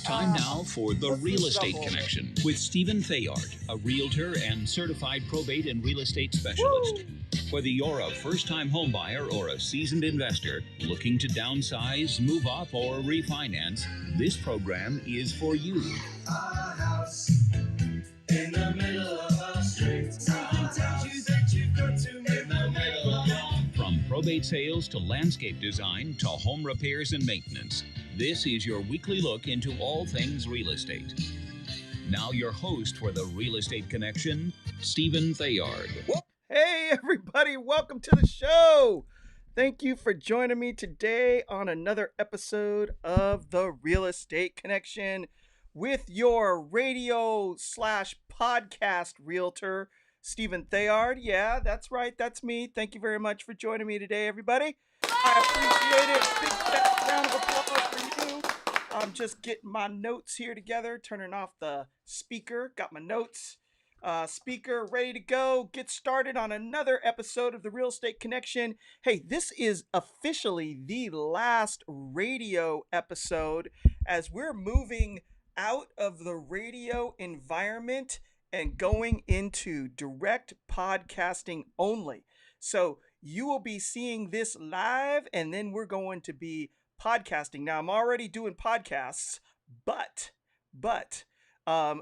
Time now for The Real Estate Connection with Stephen Theard, a realtor and certified probate and real estate specialist. Whether you're a first-time homebuyer or a seasoned investor looking to downsize, move up, or refinance, this program is for you. A house in the middle of a street. Someone tells you that you've got to move in the middle of it. From probate sales to landscape design to home repairs and maintenance, this is your weekly look into all things real estate. Now your host for The Real Estate Connection, Stephen Theard. Hey everybody, welcome to the show. Thank you for joining me today on another episode of The Real Estate Connection with your radio / podcast realtor, Stephen Theard. Yeah, that's right. That's me. Thank you very much for joining me today, everybody. I appreciate it. Big fat round of applause for you. I'm just getting my notes here together, turning off the speaker. Got my notes. Speaker ready to go. Get started on another episode of The Real Estate Connection. Hey, this is officially the last radio episode as we're moving out of the radio environment and going into direct podcasting only. So you will be seeing this live and then we're going to be podcasting. Now I'm already doing podcasts, but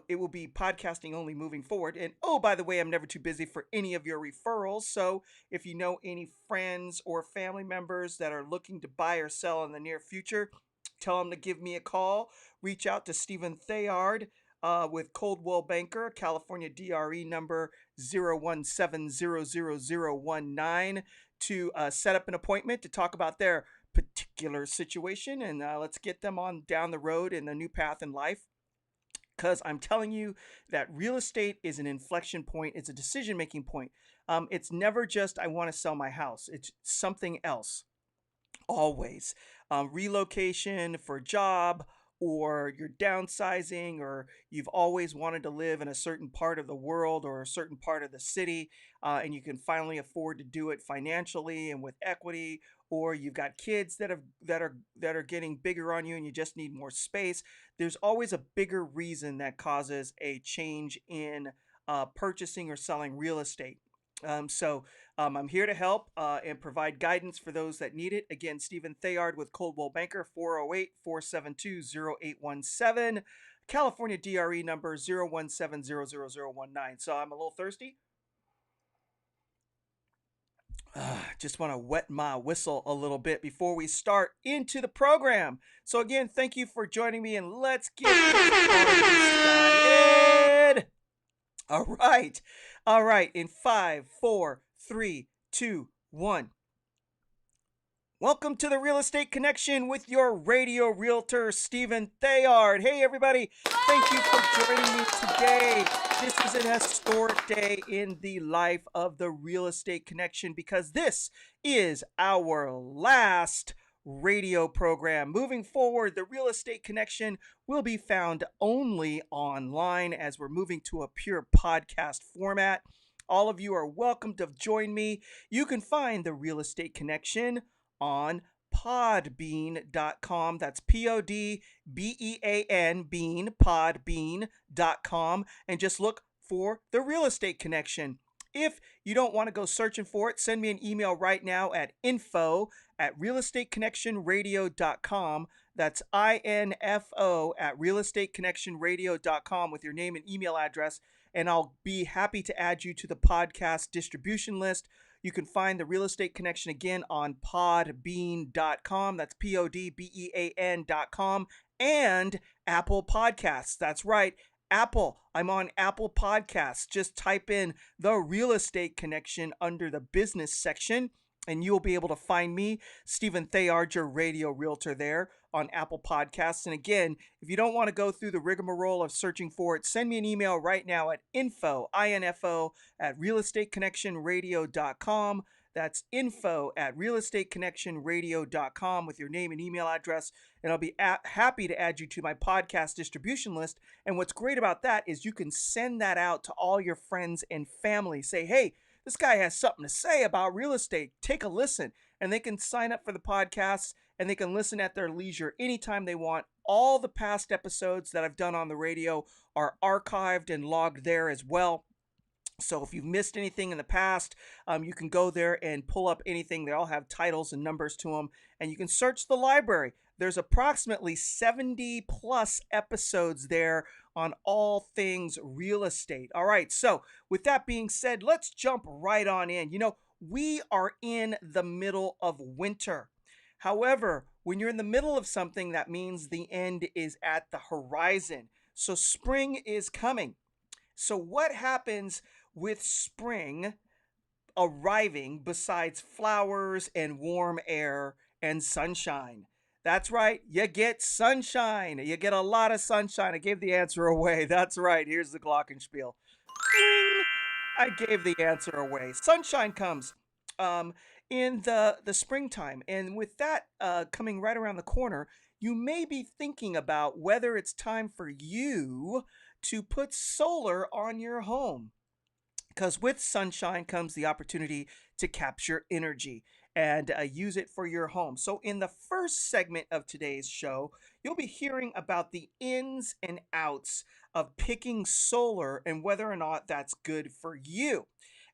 it will be podcasting only moving forward. And oh, by the way, I'm never too busy for any of your referrals. So if you know any friends or family members that are looking to buy or sell in the near future, tell them to give me a call. Reach out to Stephen Theard with Coldwell Banker, California DRE number 017000019 to set up an appointment to talk about their particular situation. And let's get them on down the road in the new path in life. Because I'm telling you that real estate is an inflection point. It's a decision-making point. It's never just, I want to sell my house. It's something else. Always. Relocation for a job, or you're downsizing, or you've always wanted to live in a certain part of the world or a certain part of the city, and you can finally afford to do it financially and with equity, or you've got kids that are getting bigger on you and you just need more space. There's always a bigger reason that causes a change in purchasing or selling real estate. So I'm here to help and provide guidance for those that need it. Again, Stephen Theard with Coldwell Banker, 408-472-0817, California DRE number 017000019. So I'm a little thirsty. Just want to wet my whistle a little bit before we start into the program. So again, thank you for joining me, and let's get started. All right. In 5, 4, 3, 2, 1. Welcome to The Real Estate Connection with your radio realtor, Stephen Theard. Hey, everybody. Thank you for joining me today. This is an historic day in the life of The Real Estate Connection because this is our last radio program. Moving forward, The Real Estate Connection will be found only online as we're moving to a pure podcast format. All of you are welcome to join me. You can find The Real Estate Connection on podbean.com. That's Podbean, podbean.com, and just look for The Real Estate Connection. If you don't want to go searching for it, send me an email right now at info@realestateconnectionradio.com. That's info@realestateconnectionradio.com with your name and email address, and I'll be happy to add you to the podcast distribution list. You can find The Real Estate Connection again on podbean.com. That's podbean.com, and Apple Podcasts. That's right, Apple. I'm on Apple Podcasts. Just type in The Real Estate Connection under the business section, and you'll be able to find me, Stephen Theard, your radio realtor there on Apple Podcasts. And again, if you don't want to go through the rigmarole of searching for it, send me an email right now at info at realestateconnectionradio.com. That's info at realestateconnectionradio.com with your name and email address, and I'll be happy to add you to my podcast distribution list. And what's great about that is you can send that out to all your friends and family. Say, hey, this guy has something to say about real estate. Take a listen. And they can sign up for the podcast and they can listen at their leisure anytime they want. All the past episodes that I've done on the radio are archived and logged there as well. So if you've missed anything in the past, you can go there and pull up anything. They all have titles and numbers to them, and you can search the library. There's approximately 70 plus episodes there on all things real estate. All right, so with that being said, let's jump right on in. You know, we are in the middle of winter. However, when you're in the middle of something, that means the end is at the horizon. So spring is coming. So what happens with spring arriving besides flowers and warm air and sunshine? That's right, you get sunshine. You get a lot of sunshine. I gave the answer away. That's right, here's the glockenspiel. Ding! I gave the answer away. Sunshine comes in the springtime, and with that coming right around the corner, you may be thinking about whether it's time for you to put solar on your home. Because with sunshine comes the opportunity to capture energy and use it for your home. So, in the first segment of today's show, you'll be hearing about the ins and outs of picking solar and whether or not that's good for you.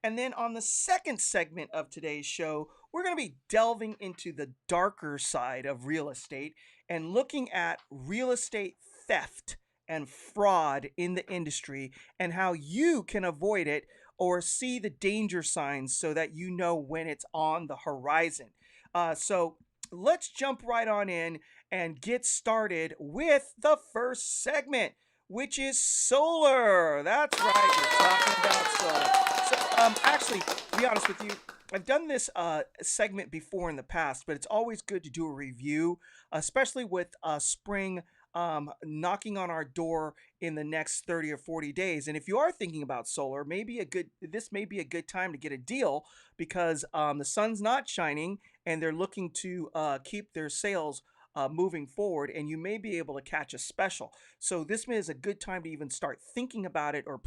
And then on the second segment of today's show, we're going to be delving into the darker side of real estate and looking at real estate theft and fraud in the industry and how you can avoid it or see the danger signs so that you know when it's on the horizon. So let's jump right on in and get started with the first segment, which is solar. That's right, we're talking about solar. So actually, to be honest with you, I've done this segment before in the past, but it's always good to do a review, especially with spring knocking on our door in the next 30 or 40 days. And if you are thinking about solar, this may be a good time to get a deal because the sun's not shining and they're looking to keep their sales moving forward, and you may be able to catch a special. So this is a good time to even start thinking about it or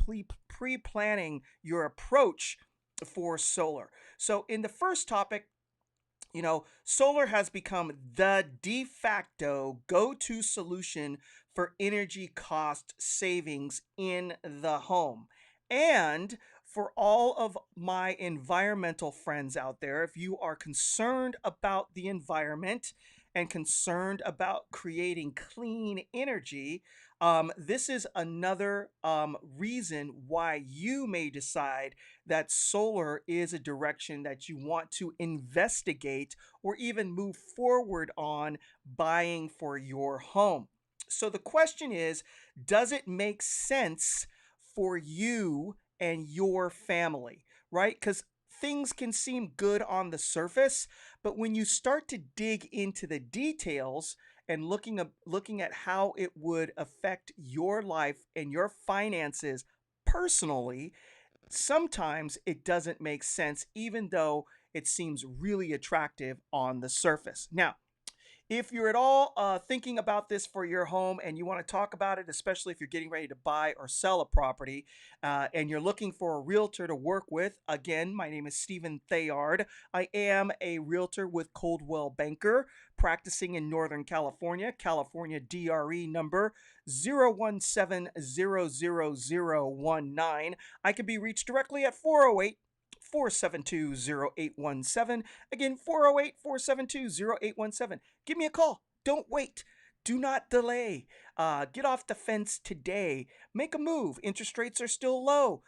pre-planning your approach for solar. So in the first topic, you know, solar has become the de facto go-to solution for energy cost savings in the home. And for all of my environmental friends out there, if you are concerned about the environment and concerned about creating clean energy, this is another reason why you may decide that solar is a direction that you want to investigate or even move forward on buying for your home. So the question is, does it make sense for you and your family, right? Because things can seem good on the surface, but when you start to dig into the details and looking at how it would affect your life and your finances personally, sometimes it doesn't make sense, even though it seems really attractive on the surface. Now, if you're at all thinking about this for your home and you want to talk about it, especially if you're getting ready to buy or sell a property and you're looking for a realtor to work with, again, my name is Stephen Theard. I am a realtor with Coldwell Banker, practicing in Northern California, California DRE number 0170019. I can be reached directly at 408-472-0817. Again, 408-472-0817. Give me a call. Don't wait. Do not delay. Get off the fence today. Make a move. Interest rates are still low.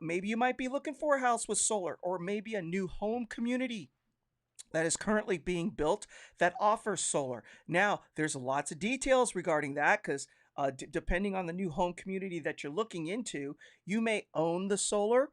Maybe you might be looking for a house with solar, or maybe a new home community that is currently being built that offers solar. Now, there's lots of details regarding that because Depending on the new home community that you're looking into, you may own the solar.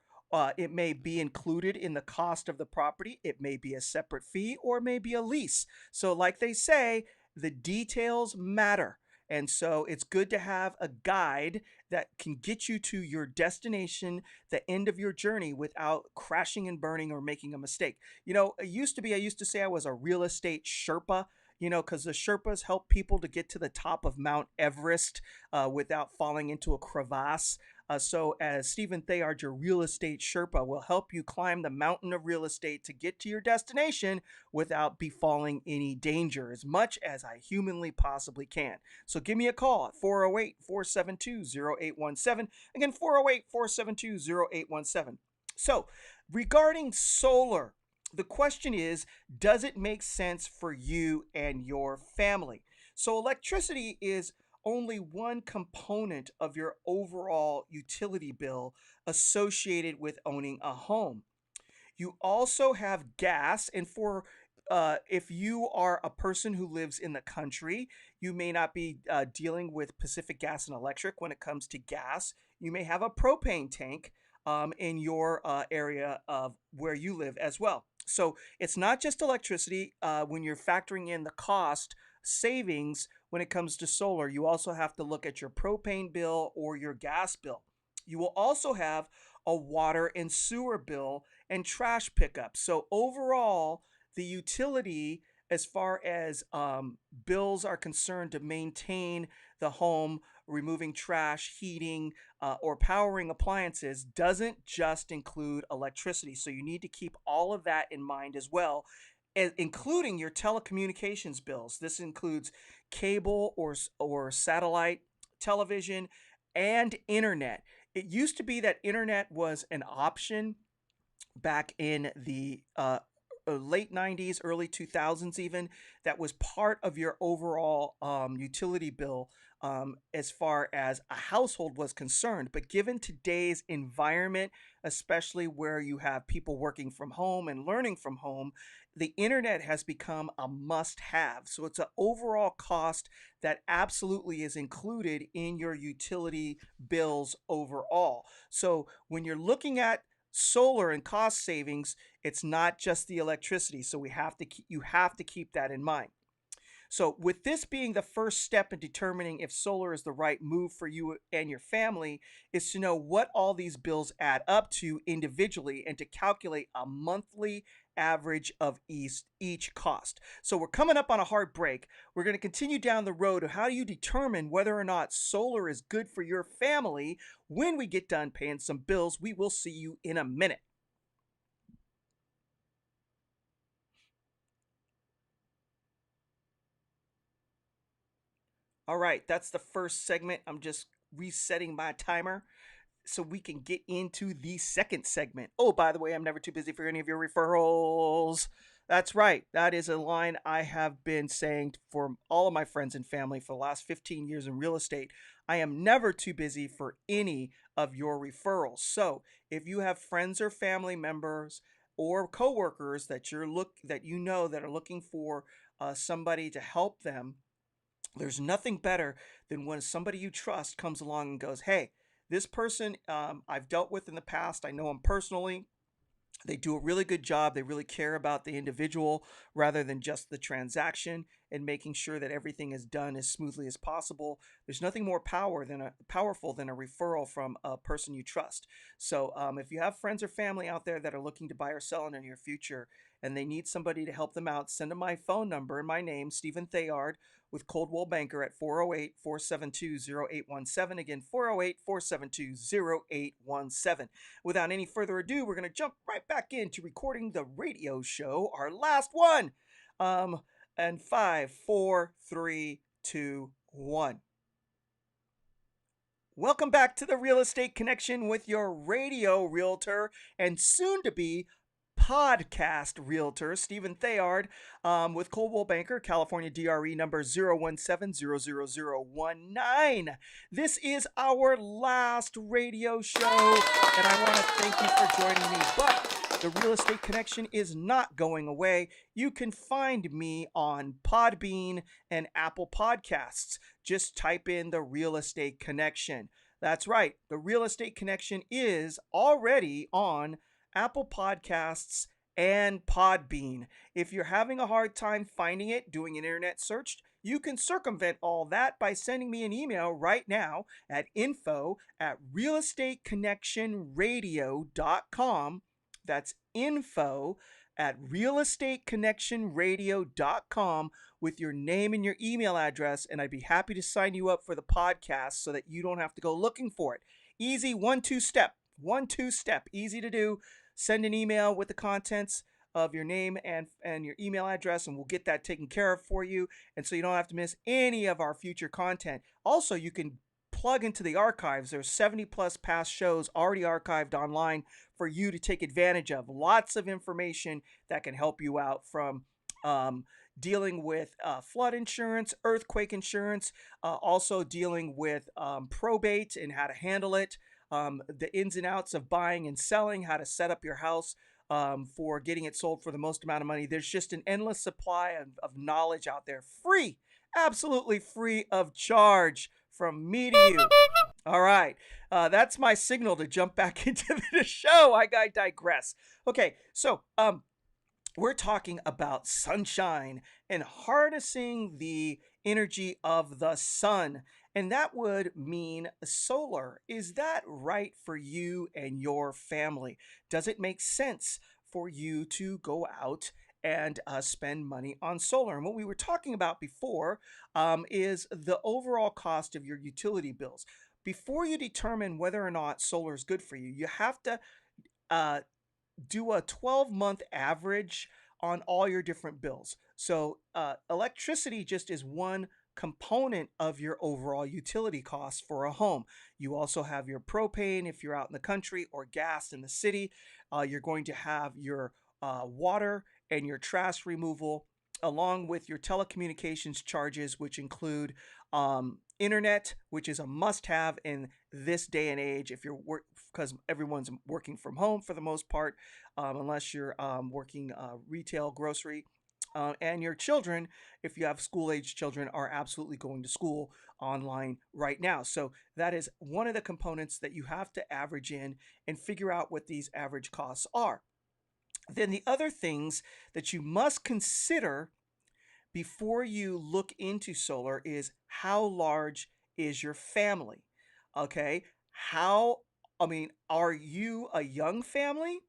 It may be included in the cost of the property. It may be a separate fee or maybe a lease. So, like they say, the details matter. And so it's good to have a guide that can get you to your destination, the end of your journey, without crashing and burning or making a mistake. I used to say I was a real estate Sherpa, because the Sherpas help people to get to the top of Mount Everest without falling into a crevasse. So, as Stephen Theard, your real estate Sherpa, will help you climb the mountain of real estate to get to your destination without befalling any danger as much as I humanly possibly can. So, give me a call at 408 472 0817. Again, 408 472 0817. So, regarding solar, the question is, does it make sense for you and your family? So, electricity is only one component of your overall utility bill associated with owning a home. You also have gas, and for if you are a person who lives in the country, you may not be dealing with Pacific Gas and Electric when it comes to gas. You may have a propane tank in your area of where you live as well. So it's not just electricity. When you're factoring in the cost savings when it comes to solar, you also have to look at your propane bill or your gas bill. You will also have a water and sewer bill and trash pickup. So overall, the utility, as far as bills are concerned to maintain the home, removing trash, heating, or powering appliances, doesn't just include electricity. So you need to keep all of that in mind as well, including your telecommunications bills. This includes cable or satellite television and internet. It used to be that internet was an option back in the late 90s, early 2000s, even. That was part of your overall utility bill as far as a household was concerned. But given today's environment, especially where you have people working from home and learning from home, the internet has become a must have. So it's an overall cost that absolutely is included in your utility bills overall. So when you're looking at solar and cost savings, it's not just the electricity. So you have to keep that in mind. So with this being the first step in determining if solar is the right move for you and your family, is to know what all these bills add up to individually and to calculate a monthly average of each cost. So we're coming up on a hard break. We're going to continue down the road of how do you determine whether or not solar is good for your family. When we get done paying some bills, we will see you in a minute. All right, that's the first segment. I'm just resetting my timer so we can get into the second segment. Oh, by the way, I'm never too busy for any of your referrals. That's right. That is a line I have been saying for all of my friends and family for the last 15 years in real estate. I am never too busy for any of your referrals. So if you have friends or family members or coworkers that that are looking for somebody to help them, there's nothing better than when somebody you trust comes along and goes, hey, this person I've dealt with in the past, I know them personally. They do a really good job. They really care about the individual rather than just the transaction and making sure that everything is done as smoothly as possible. There's nothing more powerful than a referral from a person you trust. So if you have friends or family out there that are looking to buy or sell in the near future and they need somebody to help them out, send them my phone number and my name, Stephen Theard, with Coldwell Banker at 408 472 0817. Again, 408 472 0817. Without any further ado, we're going to jump right back into recording the radio show, our last one. And 5, 4, 3, 2, 1. Welcome back to the Real Estate Connection with your radio realtor and soon to be podcast realtor, Stephen Theard, with Coldwell Banker, California DRE number 017000019. This is our last radio show, and I want to thank you for joining me. But The Real Estate Connection is not going away. You can find me on Podbean and Apple Podcasts. Just type in The Real Estate Connection. That's right. The Real Estate Connection is already on Apple Podcasts and Podbean. If you're having a hard time finding it, doing an internet search, you can circumvent all that by sending me an email right now at info@realestateconnectionradio.com. That's info@realestateconnectionradio.com with your name and your email address, and I'd be happy to sign you up for the podcast so that you don't have to go looking for it. Easy 1-2 step. 1-2 step. Easy to do. Send an email with the contents of your name and your email address, and we'll get that taken care of for you, and so you don't have to miss any of our future content. Also, you can plug into the archives. There's 70 plus past shows already archived online for you to take advantage of. Lots of information that can help you out, from dealing with flood insurance, earthquake insurance, also dealing with probate and how to handle it, the ins and outs of buying and selling, how to set up your house for getting it sold for the most amount of money. There's just an endless supply of knowledge out there, free, absolutely free of charge, from me to you. All right, that's my signal to jump back into the show. I digress. Okay, so we're talking about sunshine and harnessing the energy of the sun. And that would mean solar. Is that right for you and your family? Does it make sense for you to go out and spend money on solar? And what we were talking about before is the overall cost of your utility bills. Before you determine whether or not solar is good for you, you have to do a 12-month average on all your different bills. So electricity just is one component of your overall utility costs for a home. You also have your propane if you're out in the country, or gas in the city. You're going to have your water and your trash removal, along with your telecommunications charges, which include internet, which is a must-have in this day and age if you're because everyone's working from home for the most part, unless you're working retail, grocery. And your children, if you have school-age children, are absolutely going to school online right now. So that is one of the components that you have to average in and figure out what these average costs are. Then the other things that you must consider before you look into solar is, how large is your family? Okay, are you a young family,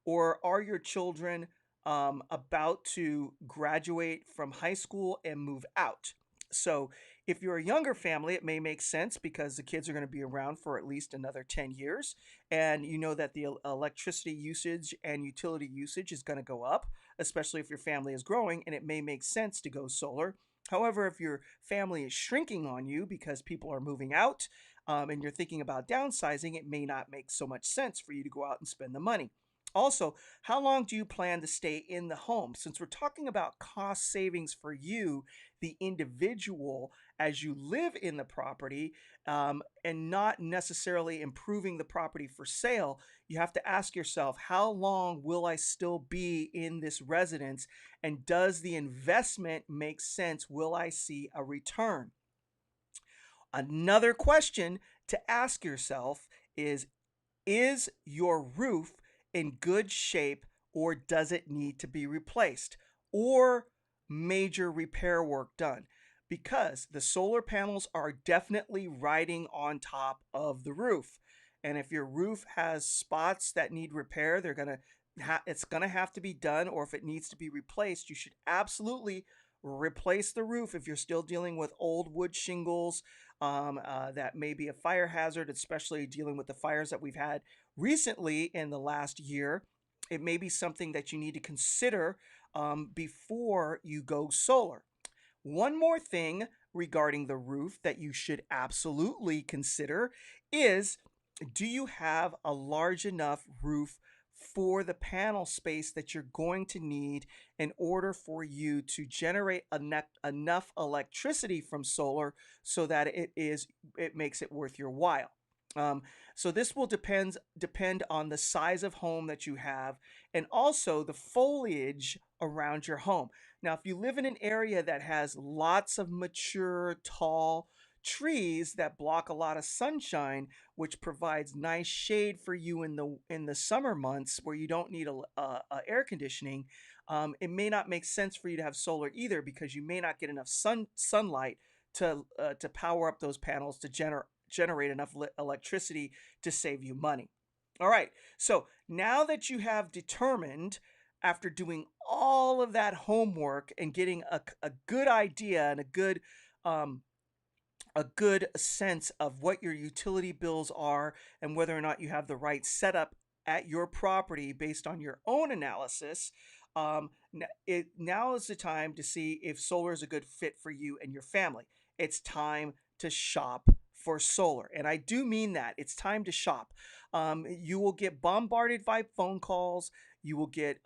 or are your children about to graduate from high school and move out? So if you're a younger family, it may make sense because the kids are going to be around for at least another 10 years. And you know that the electricity usage and utility usage is going to go up, especially if your family is growing, and it may make sense to go solar. However, if your family is shrinking on you because people are moving out, and you're thinking about downsizing, it may not make so much sense for you to go out and spend the money. Also, how long do you plan to stay in the home? Since we're talking about cost savings for you, the individual, as you live in the property, and not necessarily improving the property for sale, you have to ask yourself, how long will I still be in this residence? And does the investment make sense? Will I see a return? Another question to ask yourself is your roof in good shape, or does it need to be replaced, or major repair work done? Because the solar panels are definitely riding on top of the roof. And if your roof has spots that need repair, it's going to have to be done, or if it needs to be replaced, you should absolutely replace the roof if you're still dealing with old wood shingles. That may be a fire hazard, especially dealing with the fires that we've had recently in the last year. It may be something that you need to consider before you go solar. One more thing regarding the roof that you should absolutely consider is, do you have a large enough roof for the panel space that you're going to need in order for you to generate enough electricity from solar so that it makes it worth your while? Um, so this will depend on the size of home that you have and also the foliage around your home. Now, if you live in an area that has lots of mature, tall trees that block a lot of sunshine, which provides nice shade for you in the summer months where you don't need a air conditioning, it may not make sense for you to have solar either because you may not get enough sunlight to power up those panels to generate enough electricity to save you money. All right, so now that you have determined, after doing all of that homework and getting a good idea and um, a good sense of what your utility bills are and whether or not you have the right setup at your property based on your own analysis, now is the time to see if solar is a good fit for you and your family. It's time to shop for solar. And I do mean that. It's time to shop. You will get bombarded by phone calls. You will get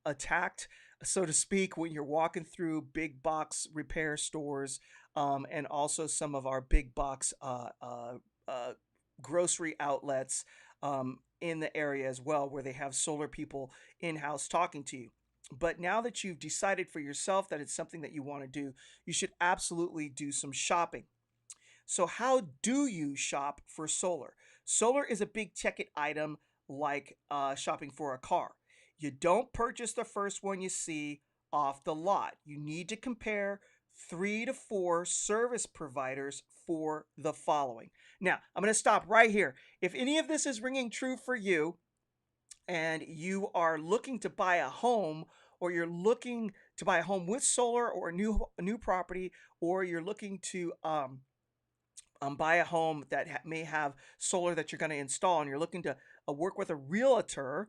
attacked, so to speak, when you're walking through big box repair stores, and also some of our big box uh, grocery outlets in the area as well, where they have solar people in house talking to you. But now that you've decided for yourself that it's something that you want to do, you should absolutely do some shopping. So, how do you shop for solar? Solar is a big ticket item like shopping for a car. You don't purchase the first one you see off the lot. You need to compare 3 to 4 service providers for the following. Now, I'm going to stop right here. If any of this is ringing true for you and you are looking to buy a home, or you're looking to buy a home with solar or a new property, or you're looking to buy a home that may have solar that you're going to install, and you're looking to work with a realtor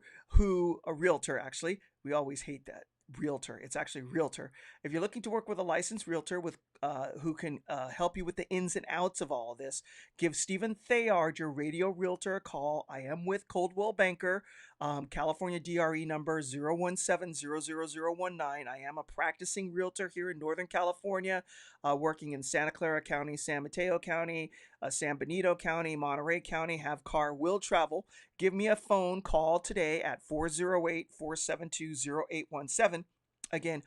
actually, we always hate that realtor, it's actually realtor. If you're looking to work with a licensed realtor with who can help you with the ins and outs of all of this, give Stephen Theard, your radio realtor, a call. I am with Coldwell Banker, California DRE number 017000019. I am a practicing realtor here in Northern California, working in Santa Clara County, San Mateo County, San Benito County, Monterey County. Have car, will travel. Give me a phone call today at 408-472-0817. Again,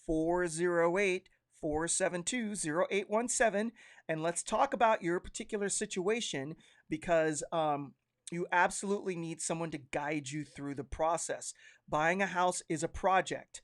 408-472-0817. And let's talk about your particular situation, because you absolutely need someone to guide you through the process. Buying a house is a project.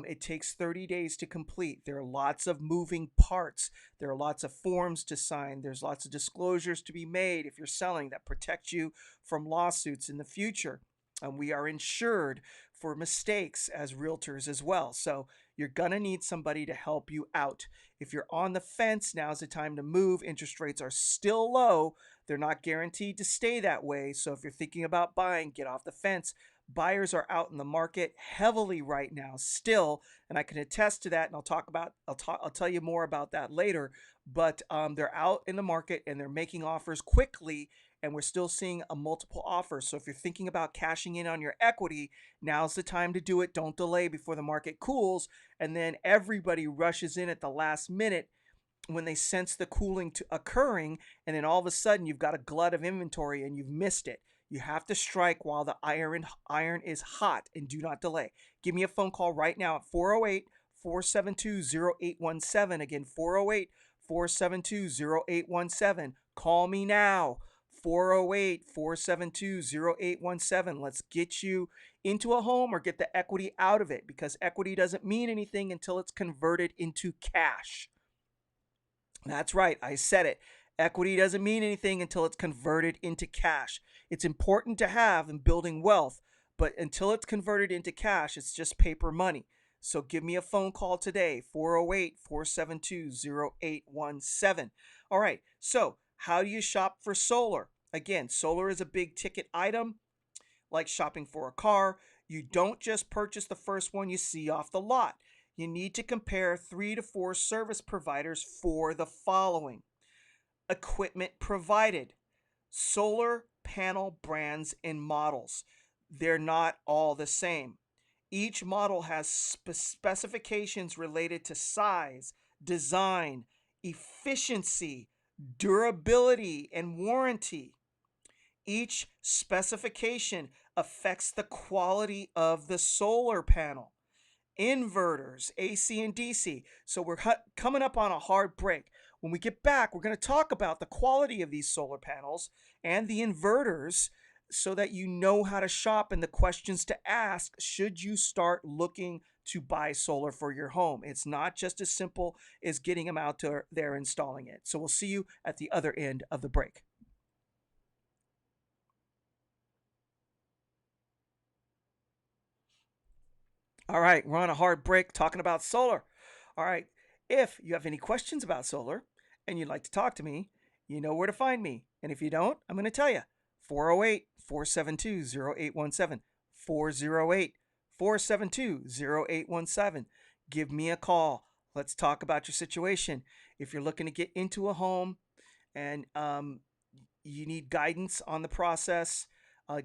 It takes 30 days to complete. There are lots of moving parts. There are lots of forms to sign. There's lots of disclosures to be made if you're selling that protect you from lawsuits in the future. We are insured for mistakes as realtors as well. So you're going to need somebody to help you out. If you're on the fence, now's the time to move. Interest rates are still low. They're not guaranteed to stay that way. So if you're thinking about buying, get off the fence. Buyers are out in the market heavily right now still, and I can attest to that, and I'll tell you more about that later. But they're out in the market and they're making offers quickly, and we're still seeing a multiple offers. So if you're thinking about cashing in on your equity, now's the time to do it. Don't delay before the market cools, and then everybody rushes in at the last minute when they sense the cooling occurring, and then all of a sudden you've got a glut of inventory and you've missed it. You have to strike while the iron is hot, and do not delay. Give me a phone call right now at 408-472-0817. Again, 408-472-0817. Call me now. 408-472-0817. Let's get you into a home or get the equity out of it, because equity doesn't mean anything until it's converted into cash. That's right, I said it. Equity doesn't mean anything until it's converted into cash. It's important to have in building wealth, but until it's converted into cash, it's just paper money. So give me a phone call today, 408-472-0817. All right, so how do you shop for solar? Again, solar is a big ticket item, like shopping for a car. You don't just purchase the first one you see off the lot. You need to compare 3 to 4 service providers for the following: equipment provided, solar panel brands and models. They're not all the same. Each model has specifications related to size, design, efficiency, durability, and warranty. Each specification affects the quality of the solar panel. Inverters, AC and DC. So we're coming up on a hard break. When we get back, we're going to talk about the quality of these solar panels and the inverters so that you know how to shop and the questions to ask should you start looking to buy solar for your home. It's not just as simple as getting them out there installing it. So we'll see you at the other end of the break. All right, we're on a hard break talking about solar. All right, if you have any questions about solar and you'd like to talk to me, you know where to find me. And if you don't, I'm going to tell you 408 472 0817. 408 472 0817. Give me a call. Let's talk about your situation. If you're looking to get into a home and you need guidance on the process,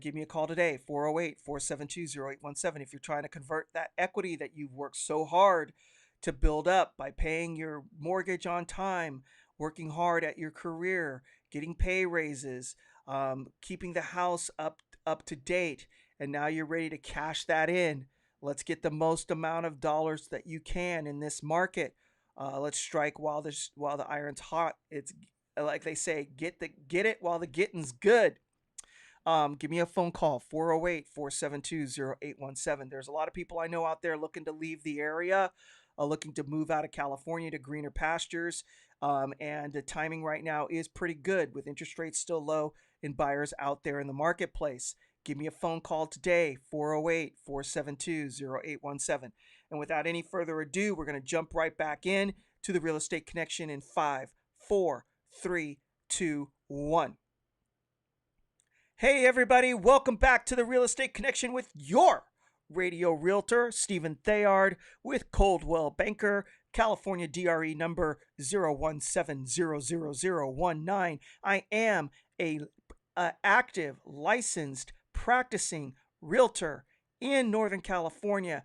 give me a call today, 408 472 0817. If you're trying to convert that equity that you've worked so hard to build up by paying your mortgage on time, working hard at your career, getting pay raises, keeping the house up to date, and now you're ready to cash that in. Let's get the most amount of dollars that you can in this market. Let's strike while the iron's hot. It's like they say, get it while the getting's good. Give me a phone call, 408 472 0817. There's a lot of people I know out there looking to leave the area, looking to move out of California to greener pastures. And the timing right now is pretty good with interest rates still low and buyers out there in the marketplace. Give me a phone call today, 408 472 0817. And without any further ado, we're going to jump right back in to the Real Estate Connection in 5, 4, 3, 2, 1. Hey everybody, welcome back to the Real Estate Connection with your radio realtor, Stephen Theard with Coldwell Banker, California DRE number 0170019. I am a active, licensed, practicing realtor in Northern California,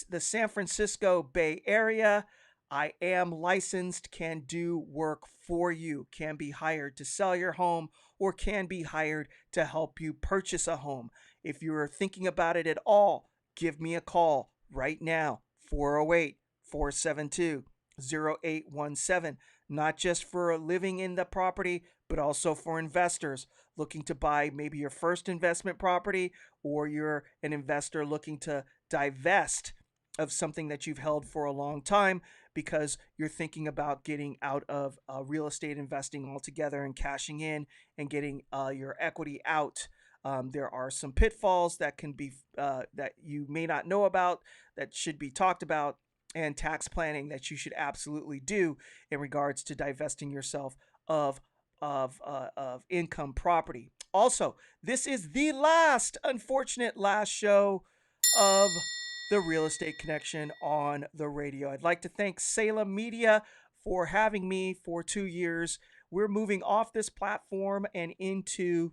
the San Francisco Bay Area. I am licensed, can do work for you, can be hired to sell your home or can be hired to help you purchase a home. If you're thinking about it at all, give me a call right now, 408 472 0817. Not just for living in the property, but also for investors looking to buy maybe your first investment property, or you're an investor looking to divest of something that you've held for a long time because you're thinking about getting out of real estate investing altogether and cashing in and getting your equity out. There are some pitfalls that can be that you may not know about that should be talked about, and tax planning that you should absolutely do in regards to divesting yourself of income property. Also, this is the unfortunate last show of the Real Estate Connection on the radio. I'd like to thank Salem Media for having me for 2 years. We're moving off this platform and into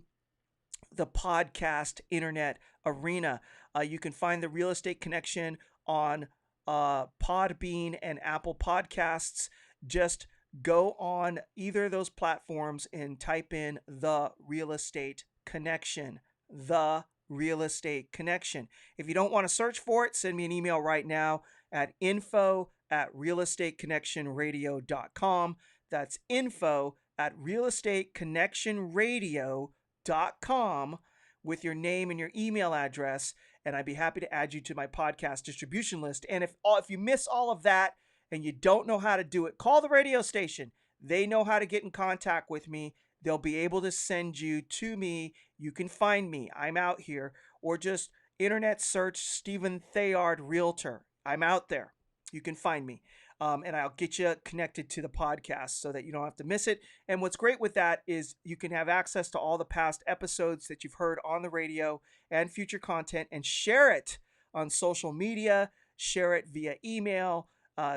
the podcast internet arena. You can find the Real Estate Connection on Podbean and Apple Podcasts. Just go on either of those platforms and type in The Real Estate Connection. The Real Estate Connection. If you don't want to search for it, send me an email right now at info@realestateconnectionradio.com. That's info@realestateconnectionradio.com with your name and your email address, and I'd be happy to add you to my podcast distribution list. And if you miss all of that and you don't know how to do it, call the radio station. They know how to get in contact with me. They'll be able to send you to me. You can find me. I'm out here. Or just internet search Stephen Theard Realtor. I'm out there. You can find me. And I'll get you connected to the podcast so that you don't have to miss it. And what's great with that is you can have access to all the past episodes that you've heard on the radio and future content, and share it on social media, share it via email,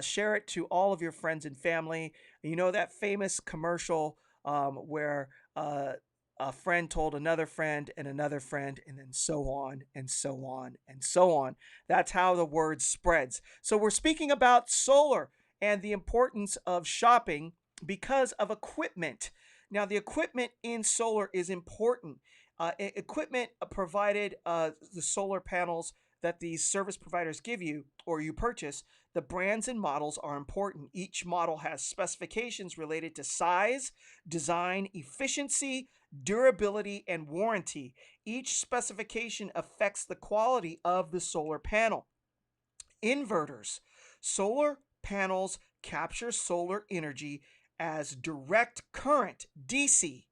share it to all of your friends and family. You know that famous commercial where a friend told another friend and another friend, and then so on and so on and so on. That's how the word spreads. So we're speaking about solar and the importance of shopping because of equipment. Now, the equipment in solar is important. Equipment provided, the solar panels that these service providers give you or you purchase, the brands and models are important. Each model has specifications related to size, design, efficiency, durability, and warranty. Each specification affects the quality of the solar panel. Inverters. Solar panels capture solar energy as direct current, DC,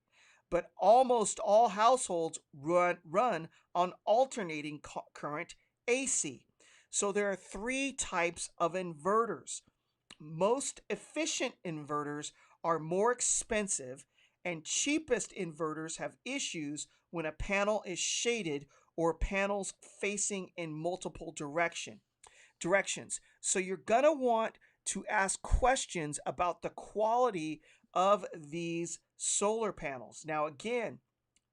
but almost all households run on alternating current, AC. So there are three types of inverters. Most efficient inverters are more expensive, and cheapest inverters have issues when a panel is shaded or panels facing in multiple directions. So you're going to want to ask questions about the quality of these solar panels. Now, again,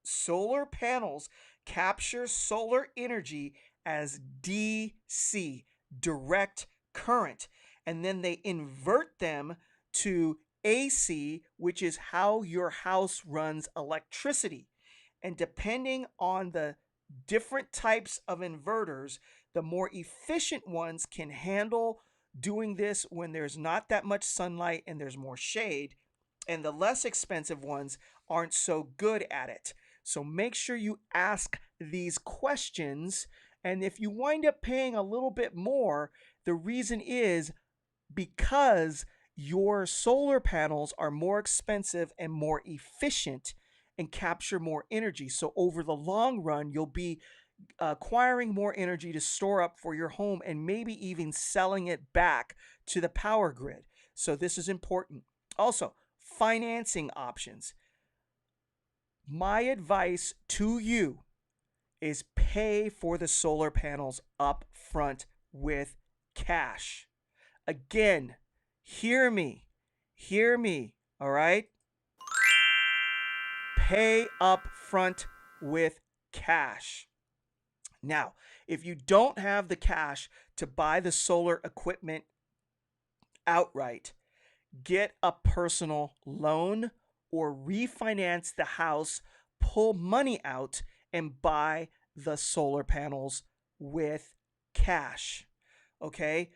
solar panels capture solar energy as DC, direct current, and then they invert them to AC, which is how your house runs electricity. And depending on the different types of inverters, the more efficient ones can handle doing this when there's not that much sunlight and there's more shade, and the less expensive ones aren't so good at it. So make sure you ask these questions. And if you wind up paying a little bit more, the reason is because your solar panels are more expensive and more efficient and capture more energy. So over the long run, you'll be acquiring more energy to store up for your home and maybe even selling it back to the power grid. So this is important. Also, financing options. My advice to you is pay for the solar panels up front with cash. Again, hear me, all right? Pay up front with cash. Now, if you don't have the cash to buy the solar equipment outright, get a personal loan or refinance the house, pull money out, and buy the solar panels with cash. Okay?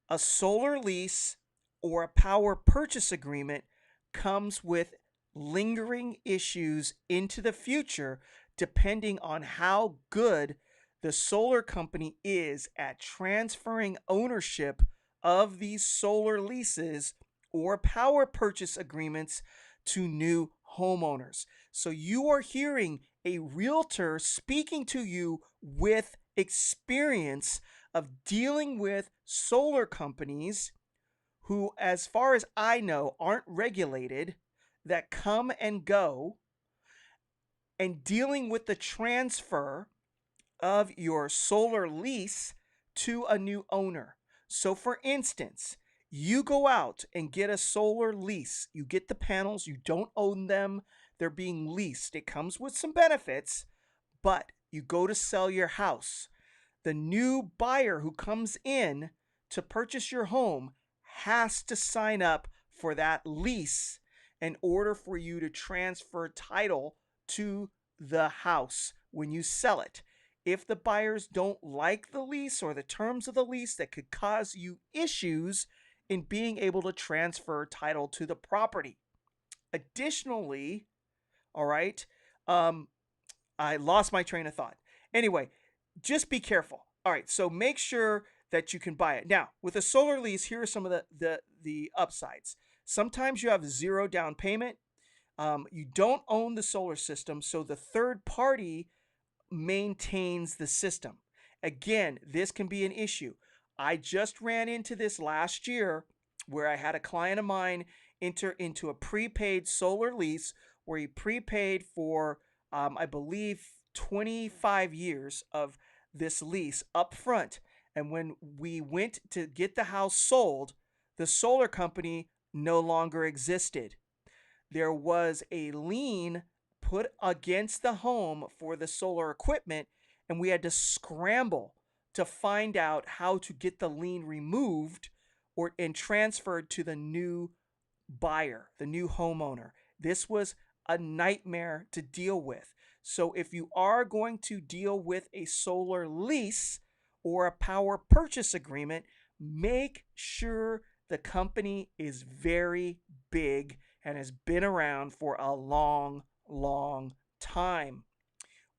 A solar lease or a power purchase agreement comes with lingering issues into the future depending on how good the solar company is at transferring ownership of these solar leases or power purchase agreements to new homeowners. So you are hearing a realtor speaking to you with experience of dealing with solar companies who, as far as I know, aren't regulated, that come and go, and dealing with the transfer of your solar lease to a new owner. So for instance, you go out and get a solar lease. You get the panels, you don't own them, they're being leased. It comes with some benefits, but you go to sell your house. The new buyer who comes in to purchase your home has to sign up for that lease in order for you to transfer title to the house when you sell it. If the buyers don't like the lease or the terms of the lease, that could cause you issues in being able to transfer title to the property. Additionally, all right, I lost my train of thought. Anyway, just be careful. All right, so make sure that you can buy it. Now, with a solar lease, here are some of the upsides. Sometimes you have zero down payment. You don't own the solar system, so the third party maintains the system. Again, this can be an issue. I just ran into this last year where I had a client of mine enter into a prepaid solar lease where he prepaid for, I believe, 25 years of this lease up front. And when we went to get the house sold, the solar company no longer existed. There was a lien put against the home for the solar equipment, and we had to scramble to find out how to get the lien removed and transferred to the new buyer, the new homeowner. This was a nightmare to deal with. So if you are going to deal with a solar lease or a power purchase agreement, make sure the company is very big and has been around for a long, long time.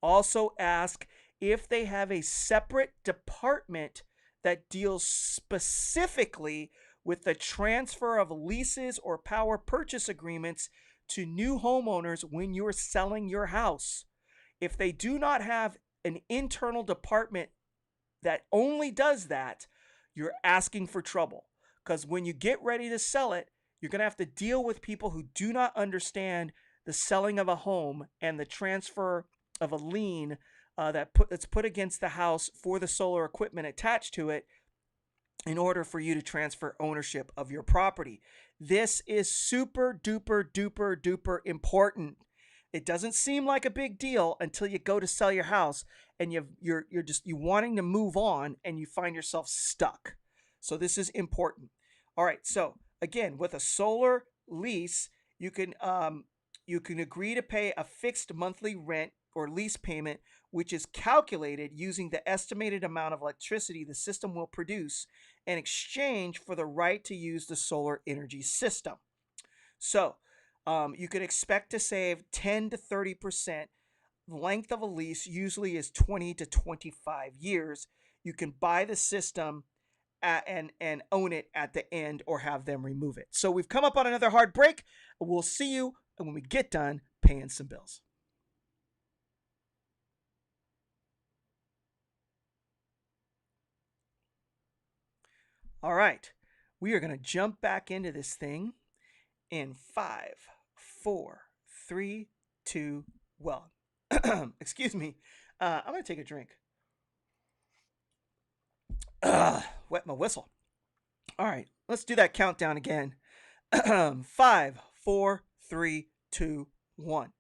Also ask if they have a separate department that deals specifically with the transfer of leases or power purchase agreements to new homeowners when you're selling your house. If they do not have an internal department that only does that, you're asking for trouble. Because when you get ready to sell it, you're going to have to deal with people who do not understand the selling of a home and the transfer of a lien that's put against the house for the solar equipment attached to it in order for you to transfer ownership of your property. This is super duper duper duper important. It doesn't seem like a big deal until you go to sell your house and you're wanting to move on and you find yourself stuck. So this is important. All right. So again, with a solar lease, you can agree to pay a fixed monthly rent or lease payment, which is calculated using the estimated amount of electricity the system will produce in exchange for the right to use the solar energy system. So you can expect to save 10 to 30%. The length of a lease usually is 20 to 25 years. You can buy the system and own it at the end or have them remove it. So we've come up on another hard break. We'll see you when we get done paying some bills. All right, we are going to jump back into this thing in 5, 4, 3, 2, well, excuse me. I'm going to take a drink. Wet my whistle. All right, let's do that countdown again. 5, 4, 3, 2, 1.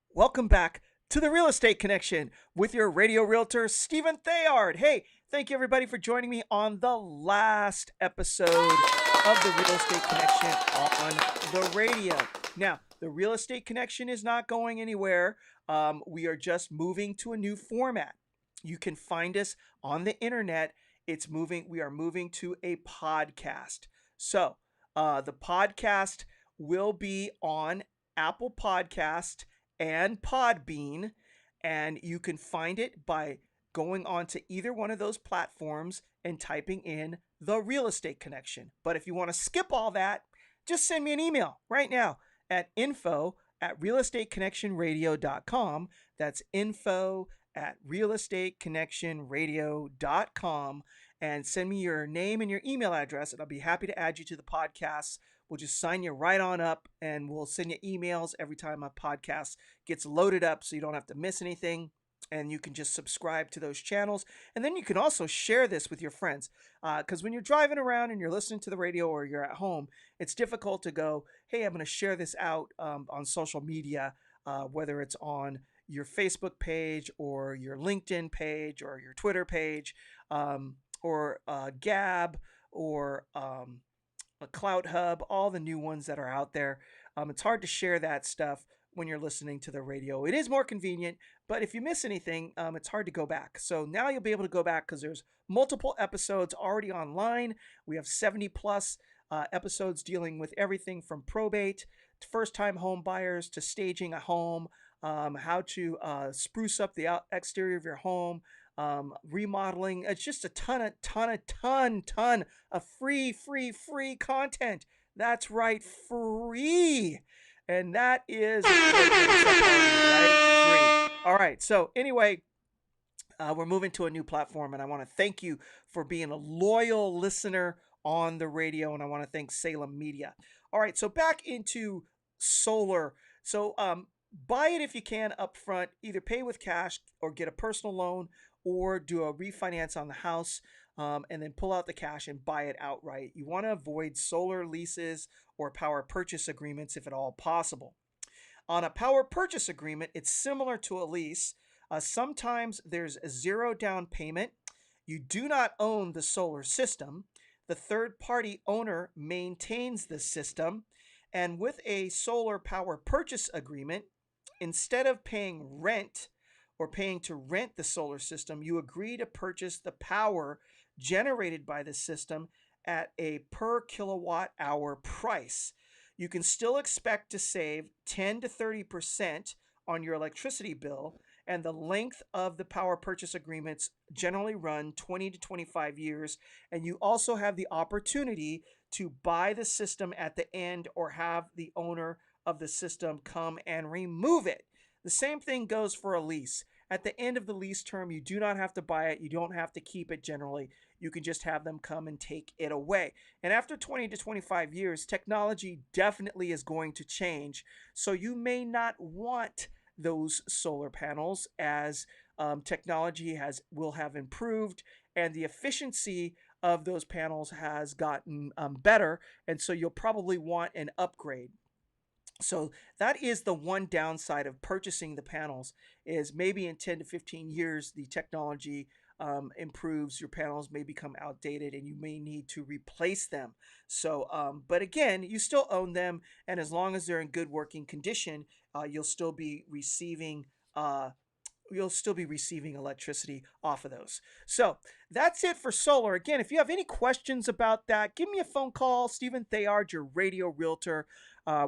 Welcome back to the Real Estate Connection with your radio realtor, Stephen Theard. Hey, thank you everybody for joining me on the last episode of the Real Estate Connection on the radio. Now, the Real Estate Connection is not going anywhere. We are just moving to a new format. You can find us on the internet. We are moving to a podcast. So the podcast will be on Apple Podcast and Podbean, and you can find it by going on to either one of those platforms and typing in the Real Estate Connection. But if you want to skip all that, just send me an email right now at info@realestateconnectionradio.com. That's info@realestateconnectionradio.com, and send me your name and your email address, and I'll be happy to add you to the podcast. We'll just sign you right on up, and we'll send you emails every time a podcast gets loaded up so you don't have to miss anything. And you can just subscribe to those channels. And then you can also share this with your friends. Because when you're driving around and you're listening to the radio or you're at home, it's difficult to go, hey, I'm going to share this out on social media, whether it's on your Facebook page or your LinkedIn page or your Twitter page, or Gab or a Cloud Hub, all the new ones that are out there. It's hard to share that stuff when you're listening to the radio. It is more convenient, but if you miss anything, it's hard to go back. So now you'll be able to go back because there's multiple episodes already online. We have 70 plus episodes dealing with everything from probate to first-time home buyers to staging a home, how to spruce up the exterior of your home, remodeling. It's just a ton of free content. That's right, free. And that is right, free. All right. So anyway, we're moving to a new platform, and I want to thank you for being a loyal listener on the radio, and I want to thank Salem Media. All right. So back into solar. So buy it if you can up front. Either pay with cash or get a personal loan or do a refinance on the house. And then pull out the cash and buy it outright. You want to avoid solar leases or power purchase agreements if at all possible. On a power purchase agreement, it's similar to a lease. Sometimes there's a zero down payment. You do not own the solar system. The third-party owner maintains the system. And with a solar power purchase agreement, instead of paying rent or paying to rent the solar system, you agree to purchase the power generated by the system at a per kilowatt hour price. You can still expect to save 10 to 30% on your electricity bill, and the length of the power purchase agreements generally run 20 to 25 years. And you also have the opportunity to buy the system at the end or have the owner of the system come and remove it. The same thing goes for a lease. At the end of the lease term, you do not have to buy it. You don't have to keep it generally. You can just have them come and take it away. And after 20 to 25 years, technology definitely is going to change. So you may not want those solar panels as technology will have improved and the efficiency of those panels has gotten better. And so you'll probably want an upgrade. So that is the one downside of purchasing the panels is maybe in 10 to 15 years, the technology improves, your panels may become outdated and you may need to replace them. So, but again, you still own them. And as long as they're in good working condition, you'll still be receiving electricity off of those. So that's it for solar. Again, if you have any questions about that, give me a phone call. Stephen Theard, your radio realtor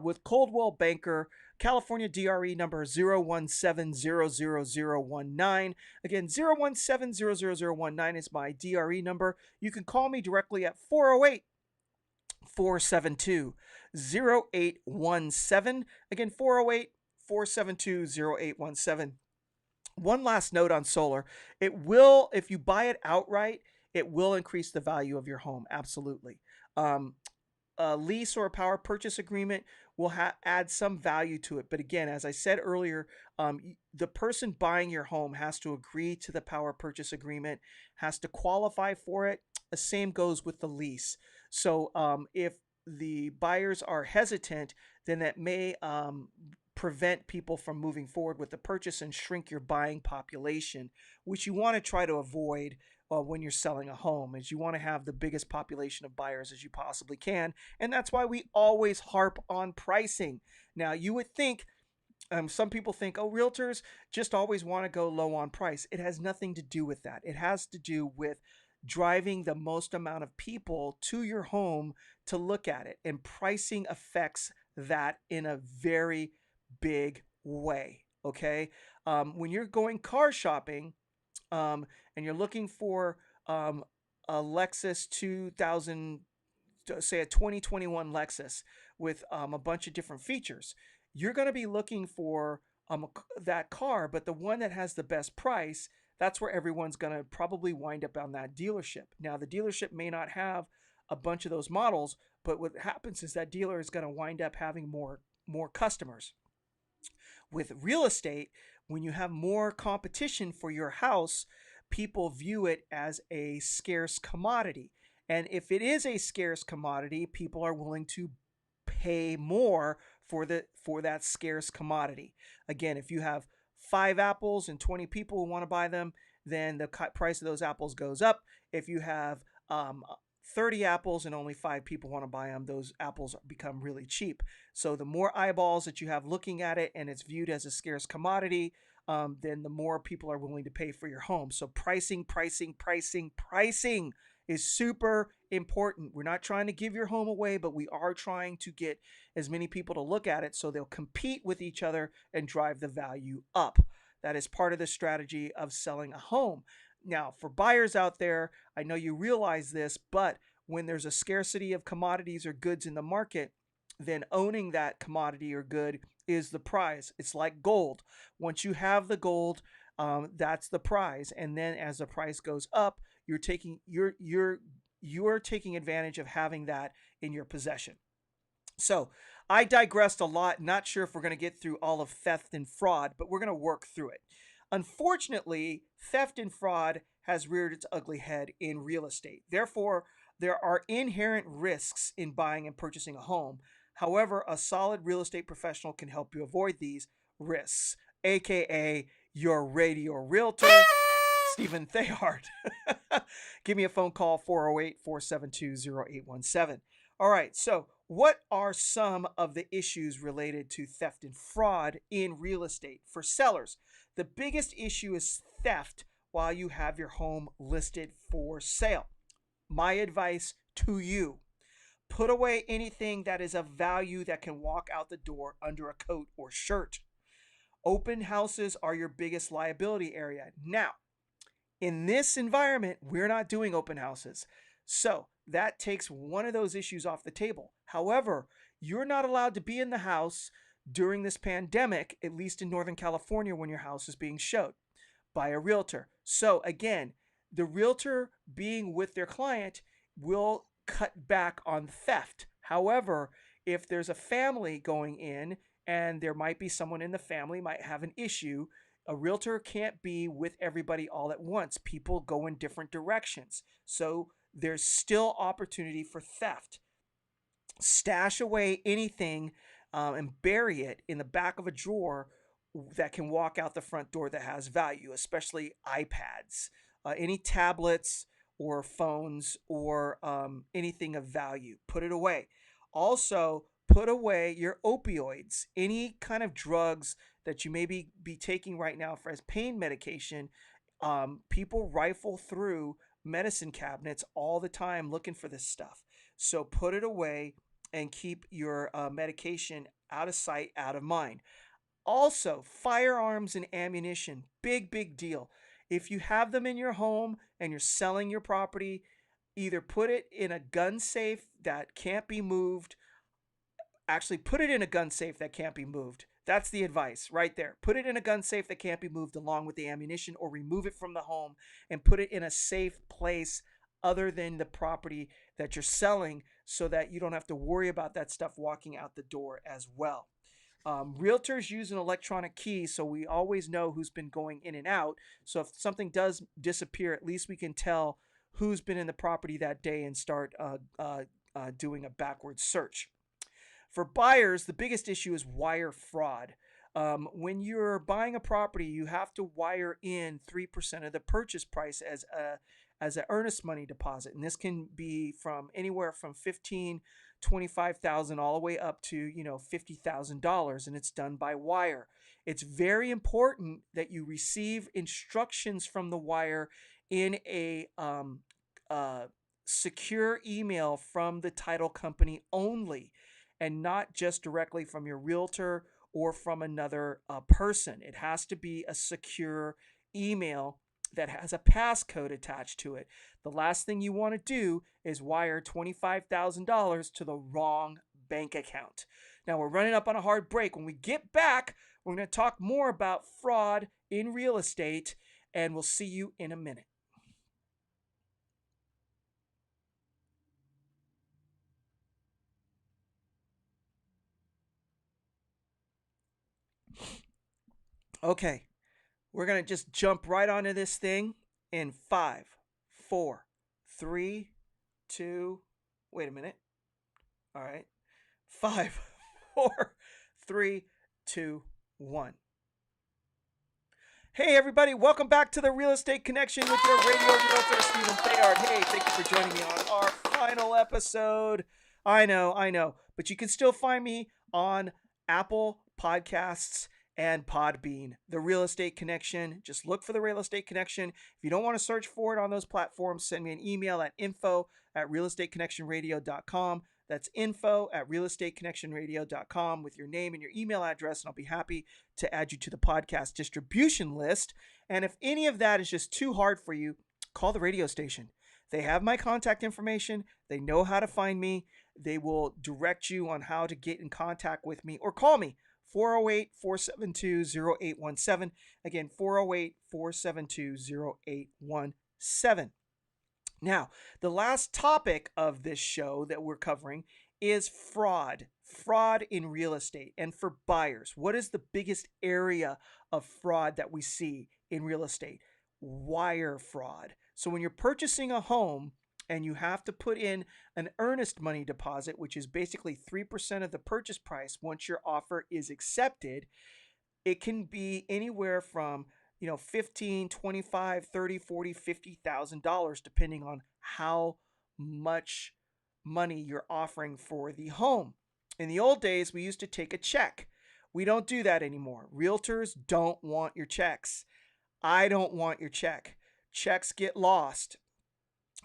with Coldwell Banker, California DRE number 017000019. Again, 017000019 is my DRE number. You can call me directly at 408-472-0817. Again, 408-472-0817. One last note on solar. It will, if you buy it outright, it will increase the value of your home. Absolutely. A lease or a power purchase agreement will add some value to it. But again, as I said earlier, the person buying your home has to agree to the power purchase agreement, has to qualify for it. The same goes with the lease. So if the buyers are hesitant, then that may prevent people from moving forward with the purchase and shrink your buying population, which you want to try to avoid when you're selling a home, is you want to have the biggest population of buyers as you possibly can. And that's why we always harp on pricing. Now, you would think, some people think, oh, realtors just always want to go low on price. It has nothing to do with that. It has to do with driving the most amount of people to your home to look at it. And pricing affects that in a very big way. Okay. When you're going car shopping and you're looking for a Lexus 2000, say a 2021 Lexus with a bunch of different features, you're going to be looking for that car, but the one that has the best price, that's where everyone's going to probably wind up on that dealership. Now, the dealership may not have a bunch of those models, but what happens is that dealer is going to wind up having more customers. With real estate, when you have more competition for your house, people view it as a scarce commodity. And if it is a scarce commodity, people are willing to pay more for that scarce commodity. Again, if you have 5 apples and 20 people who want to buy them, then the price of those apples goes up. If you have 30 apples and only 5 people want to buy them, those apples become really cheap. So the more eyeballs that you have looking at it and it's viewed as a scarce commodity, then the more people are willing to pay for your home. So pricing is super important. We're not trying to give your home away, but we are trying to get as many people to look at it so they'll compete with each other and drive the value up. That is part of the strategy of selling a home. Now, for buyers out there, I know you realize this, but when there's a scarcity of commodities or goods in the market, then owning that commodity or good is the prize. It's like gold. Once you have the gold, that's the prize. And then as the price goes up, you're taking advantage of having that in your possession. So I digressed a lot. Not sure if we're going to get through all of theft and fraud, but we're going to work through it. Unfortunately, theft and fraud has reared its ugly head in real estate. Therefore, there are inherent risks in buying and purchasing a home. However, a solid real estate professional can help you avoid these risks, aka your radio realtor, Stephen Theard. Give me a phone call, 408-472-0817. All right, so what are some of the issues related to theft and fraud in real estate for sellers? The biggest issue is theft while you have your home listed for sale. My advice to you: put away anything that is of value that can walk out the door under a coat or shirt. Open houses are your biggest liability area. Now, in this environment, we're not doing open houses. So that takes one of those issues off the table. However, you're not allowed to be in the house during this pandemic, at least in Northern California, when your house is being showed by a realtor. So again, the realtor being with their client will cut back on theft. However, if there's a family going in and there might be someone in the family might have an issue, a realtor can't be with everybody all at once. People go in different directions. So there's still opportunity for theft. Stash away anything and bury it in the back of a drawer that can walk out the front door that has value, especially iPads, any tablets or phones or anything of value. Put it away. Also, put away your opioids, any kind of drugs that you may be taking right now for as pain medication. People rifle through medicine cabinets all the time looking for this stuff. So put it away and keep your medication out of sight, out of mind. Also, firearms and ammunition, big deal. If you have them in your home and you're selling your property, either put it in a gun safe that can't be moved. Actually, put it in a gun safe that can't be moved. That's the advice right there. Put it in a gun safe that can't be moved along with the ammunition, or remove it from the home and put it in a safe place other than the property that you're selling, so that you don't have to worry about that stuff walking out the door as well. Realtors use an electronic key, so we always know who's been going in and out. So if something does disappear, at least we can tell who's been in the property that day and start doing a backward search. For buyers, the biggest issue is wire fraud. When you're buying a property, you have to wire in 3% of the purchase price as an earnest money deposit, and this can be from anywhere from $25,000 all the way up to $50,000, and it's done by wire. It's very important that you receive instructions from the wire in a secure email from the title company only, and not just directly from your realtor or from another person. It has to be a secure email that has a passcode attached to it. The last thing you want to do is wire $25,000 to the wrong bank account. Now, we're running up on a hard break. When we get back, we're going to talk more about fraud in real estate, and we'll see you in a minute. Okay, we're going to just jump right onto this thing in 5, 4, 3, 2, wait a minute. All right. 5, 4, 3, 2, 1. Hey, everybody. Welcome back to the Real Estate Connection with your radio realtor, Stephen Theard. Hey, thank you for joining me on our final episode. I know. But you can still find me on Apple Podcasts and Podbean, the Real Estate Connection. Just look for the Real Estate Connection. If you don't want to search for it on those platforms, send me an email at info@realestateconnectionradio.com. That's info@realestateconnectionradio.com with your name and your email address, and I'll be happy to add you to the podcast distribution list. And if any of that is just too hard for you, call the radio station. They have my contact information. They know how to find me. They will direct you on how to get in contact with me, or call me, 408-472-0817. Again, 408-472-0817. Now, the last topic of this show that we're covering is fraud. Fraud in real estate. And for buyers, what is the biggest area of fraud that we see in real estate? Wire fraud. So when you're purchasing a home and you have to put in an earnest money deposit, which is basically 3% of the purchase price once your offer is accepted, it can be anywhere from $15, $25, $30, $40, $50,000, depending on how much money you're offering for the home. In the old days, we used to take a check. We don't do that anymore. Realtors don't want your checks. I don't want your check. Checks get lost.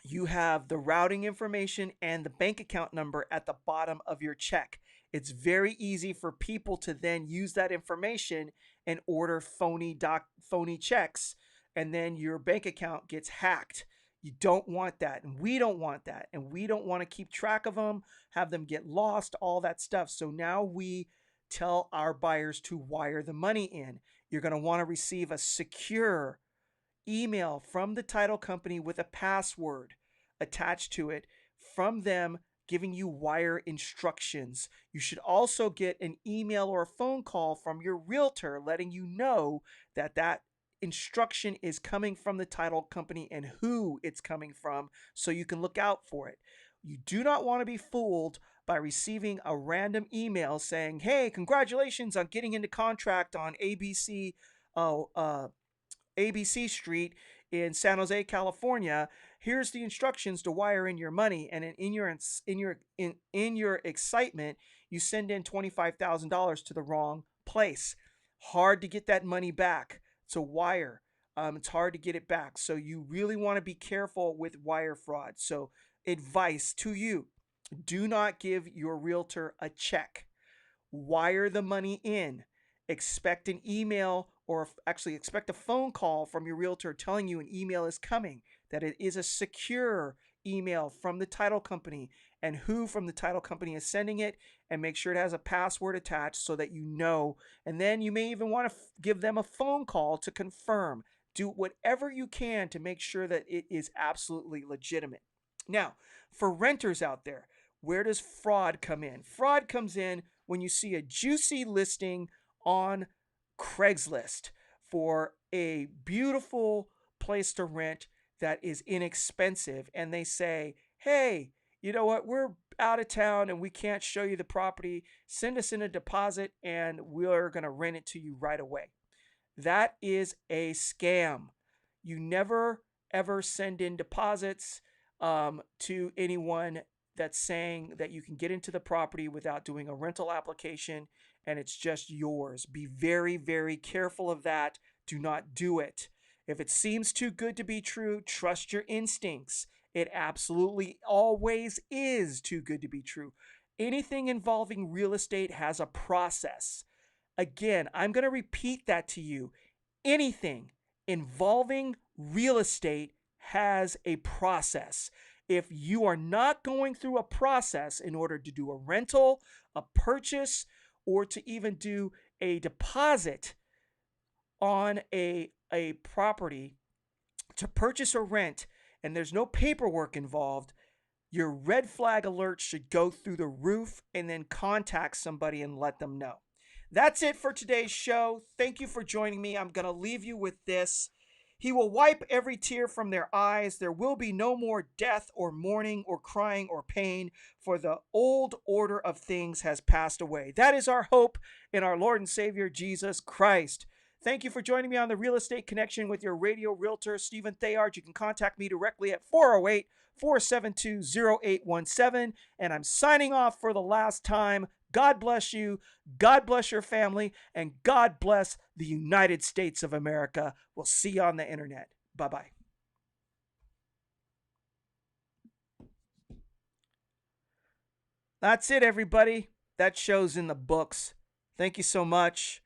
You have the routing information and the bank account number at the bottom of your check. It's very easy for people to then use that information and order phony checks, and then your bank account gets hacked. You don't want that, and we don't want that, and we don't want to keep track of them, have them get lost, all that stuff. So now we tell our buyers to wire the money in. You're going to want to receive a secure email from the title company with a password attached to it from them, giving you wire instructions. You should also get an email or a phone call from your realtor letting you know that that instruction is coming from the title company and who it's coming from, so you can look out for it. You do not want to be fooled by receiving a random email saying, hey, congratulations on getting into contract on ABC Street in San Jose, California. Here's the instructions to wire in your money, and in your excitement, you send in $25,000 to the wrong place. Hard to get that money back. It's a wire. It's hard to get it back. So you really want to be careful with wire fraud. So advice to you: do not give your realtor a check. Wire the money in. Expect an email, or actually expect a phone call from your realtor telling you an email is coming, that it is a secure email from the title company, and who from the title company is sending it, and make sure it has a password attached so that you know. And then you may even want to give them a phone call to confirm. Do whatever you can to make sure that it is absolutely legitimate. Now, for renters out there, where does fraud come in? Fraud comes in when you see a juicy listing on Craigslist for a beautiful place to rent that is inexpensive, and they say, hey, you know what, we're out of town and we can't show you the property. Send us in a deposit and we're going to rent it to you right away. That is a scam. You never ever send in deposits to anyone that's saying that you can get into the property without doing a rental application and it's just yours. Be very, very careful of that. Do not do it. If it seems too good to be true, trust your instincts. It absolutely always is too good to be true. Anything involving real estate has a process. Again, I'm going to repeat that to you. Anything involving real estate has a process. If you are not going through a process in order to do a rental, a purchase, or to even do a deposit on a property to purchase or rent, and there's no paperwork involved, your red flag alert should go through the roof, and then contact somebody and let them know. That's it for today's show. Thank you for joining me. I'm going to leave you with this. He will wipe every tear from their eyes. There will be no more death or mourning or crying or pain, for the old order of things has passed away. That is our hope in our Lord and Savior, Jesus Christ. Thank you for joining me on the Real Estate Connection with your radio realtor, Stephen Theard. You can contact me directly at 408-472-0817. And I'm signing off for the last time. God bless you, God bless your family, and God bless the United States of America. We'll see you on the internet. Bye-bye. That's it, everybody. That show's in the books. Thank you so much.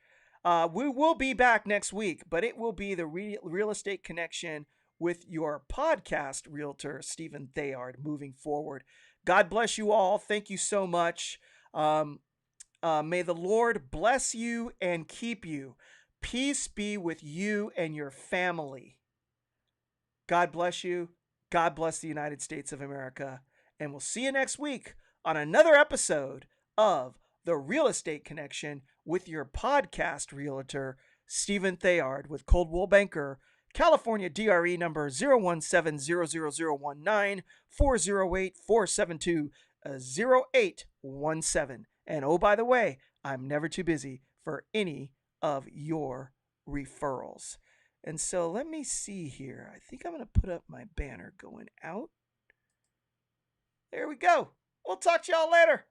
We will be back next week, but it will be the Real Estate Connection with your podcast realtor, Stephen Theard, moving forward. God bless you all. Thank you so much. May the Lord bless you and keep you. Peace be with you and your family. God bless you. God bless the United States of America. And we'll see you next week on another episode of The Real Estate Connection with your podcast realtor, Stephen Theard, with Coldwell Banker, California DRE number 0170019 408-472-0817. And oh, by the way, I'm never too busy for any of your referrals. And so let me see here. I think I'm going to put up my banner going out. There we go. We'll talk to y'all later.